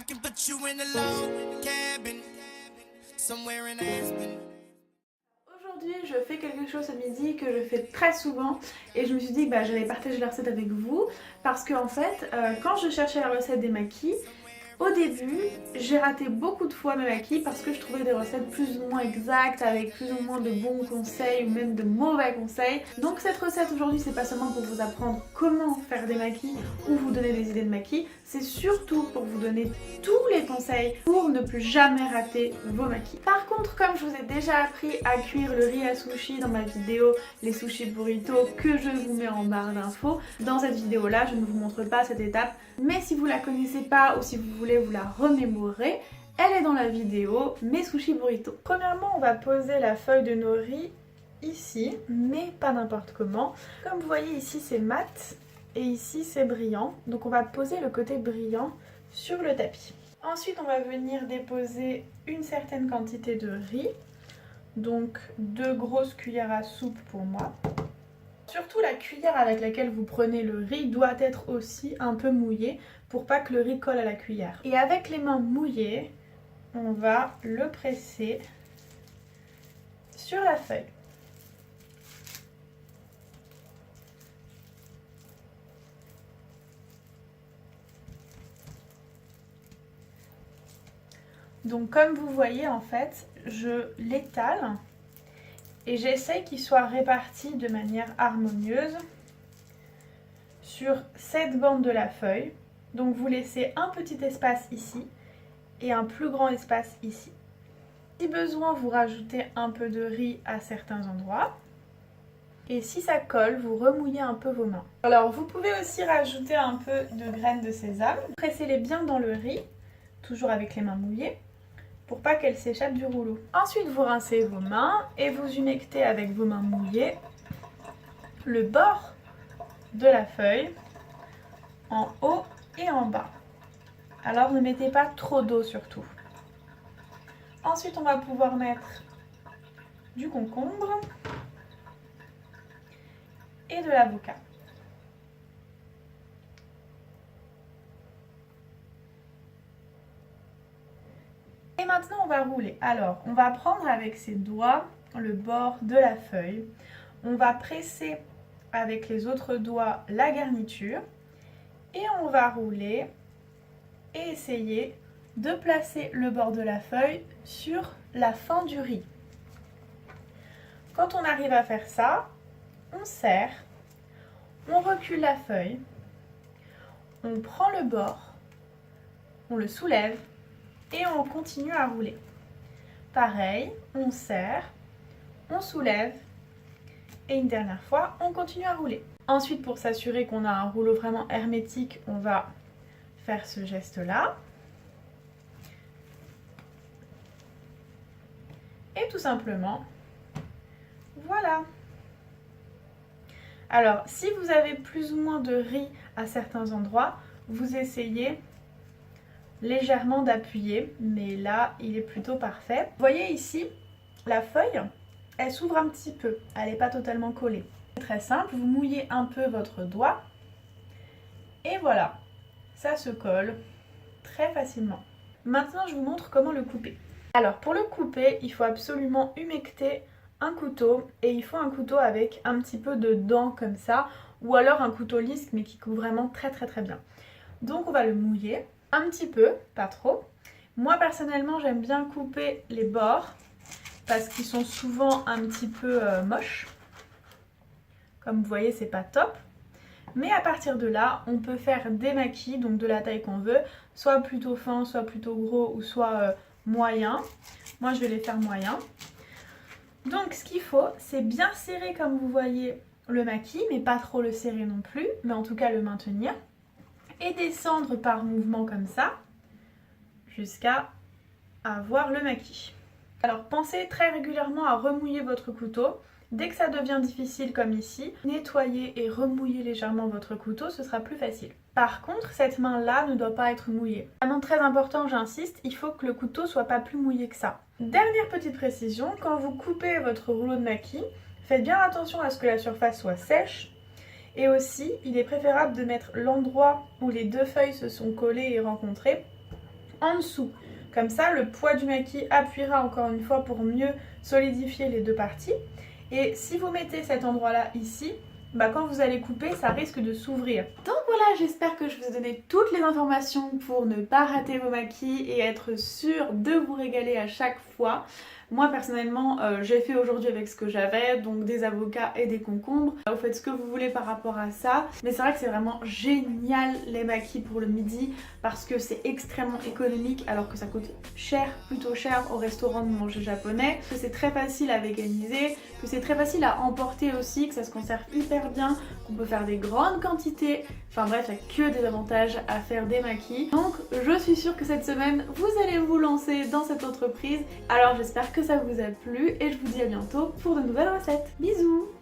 can put you in a log cabin somewhere in Aspen. Aujourd'hui, je fais quelque chose ce midi que je fais très souvent et je me suis dit que j'allais partager la recette avec vous parce que en fait, quand je cherchais la recette des maquis, au début, j'ai raté beaucoup de fois mes maquis parce que je trouvais des recettes plus ou moins exactes avec plus ou moins de bons conseils ou même de mauvais conseils. Donc cette recette aujourd'hui, c'est pas seulement pour vous apprendre comment faire des maquis ou vous donner des idées de maquis, c'est surtout pour vous donner tous les conseils pour ne plus jamais rater vos maquis. Par contre, comme je vous ai déjà appris à cuire le riz à sushi dans ma vidéo les sushi burrito que je vous mets en barre d'infos, dans cette vidéo là, je ne vous montre pas cette étape, mais si vous la connaissez pas ou si vous voulez vous la remémorer, elle est dans la vidéo mes sushi burrito. Premièrement, on va poser la feuille de nori ici, mais pas n'importe comment. Comme vous voyez ici c'est mat et ici c'est brillant, donc on va poser le côté brillant sur le tapis. Ensuite on va venir déposer une certaine quantité de riz, donc 2 grosses cuillères à soupe pour moi. Surtout la cuillère avec laquelle vous prenez le riz doit être aussi un peu mouillée pour pas que le riz colle à la cuillère. Et avec les mains mouillées, on va le presser sur la feuille. Donc comme vous voyez en fait, je l'étale et j'essaye qu'il soit réparti de manière harmonieuse sur cette bande de la feuille. Donc vous laissez un petit espace ici et un plus grand espace ici. Si besoin, vous rajoutez un peu de riz à certains endroits. Et si ça colle, vous remouillez un peu vos mains. Alors vous pouvez aussi rajouter un peu de graines de sésame. Pressez-les bien dans le riz, toujours avec les mains mouillées, pour pas qu'elles s'échappent du rouleau. Ensuite, vous rincez vos mains et vous humectez avec vos mains mouillées le bord de la feuille en haut et en bas. Alors ne mettez pas trop d'eau surtout. Ensuite, on va pouvoir mettre du concombre et de l'avocat. Et maintenant, on va rouler. Alors, on va prendre avec ses doigts le bord de la feuille. On va presser avec les autres doigts la garniture. Et on va rouler et essayer de placer le bord de la feuille sur la fin du riz. Quand on arrive à faire ça, on serre, on recule la feuille, on prend le bord, on le soulève et on continue à rouler. Pareil, on serre, on soulève et une dernière fois, on continue à rouler. Ensuite, pour s'assurer qu'on a un rouleau vraiment hermétique, on va faire ce geste-là. Et tout simplement, voilà. Alors, si vous avez plus ou moins de riz à certains endroits, vous essayez légèrement d'appuyer, mais là, il est plutôt parfait. Vous voyez ici, la feuille, elle s'ouvre un petit peu, elle n'est pas totalement collée. C'est très simple, vous mouillez un peu votre doigt, et voilà, ça se colle très facilement. Maintenant, je vous montre comment le couper. Alors, pour le couper, il faut absolument humecter un couteau, et il faut un couteau avec un petit peu de dents comme ça, ou alors un couteau lisse, mais qui coupe vraiment très bien. Donc, on va le mouiller. Un petit peu, pas trop. Moi personnellement j'aime bien couper les bords parce qu'ils sont souvent un petit peu moches. Comme vous voyez, c'est pas top. Mais à partir de là, on peut faire des maquis, donc de la taille qu'on veut, soit plutôt fin, soit plutôt gros ou soit moyen. Moi je vais les faire moyens. Donc ce qu'il faut, c'est bien serrer comme vous voyez le maquis, mais pas trop le serrer non plus, mais en tout cas le maintenir. Et descendre par mouvement comme ça jusqu'à avoir le maquis. Alors pensez très régulièrement à remouiller votre couteau. Dès que ça devient difficile comme ici, nettoyez et remouillez légèrement votre couteau, ce sera plus facile. Par contre, cette main-là ne doit pas être mouillée. Vraiment très important, j'insiste, il faut que le couteau soit pas plus mouillé que ça. Dernière petite précision, quand vous coupez votre rouleau de maquis, faites bien attention à ce que la surface soit sèche. Et aussi, il est préférable de mettre l'endroit où les deux feuilles se sont collées et rencontrées en dessous. Comme ça, le poids du maquis appuiera encore une fois pour mieux solidifier les deux parties. Et si vous mettez cet endroit-là ici, quand vous allez couper, ça risque de s'ouvrir. Donc voilà, j'espère que je vous ai donné toutes les informations pour ne pas rater vos maquis et être sûr de vous régaler à chaque fois. Moi personnellement, j'ai fait aujourd'hui avec ce que j'avais, donc des avocats et des concombres. Vous faites ce que vous voulez par rapport à ça. Mais c'est vrai que c'est vraiment génial les maquis pour le midi parce que c'est extrêmement économique alors que ça coûte cher, plutôt cher au restaurant de manger japonais. Que c'est très facile à véganiser, que c'est très facile à emporter aussi, que ça se conserve hyper bien, qu'on peut faire des grandes quantités. Enfin bref, il n'y a que des avantages à faire des maquis. Donc je suis sûre que cette semaine, vous allez vous lancer dans cette entreprise. Alors j'espère que ça vous a plu et je vous dis à bientôt pour de nouvelles recettes. Bisous!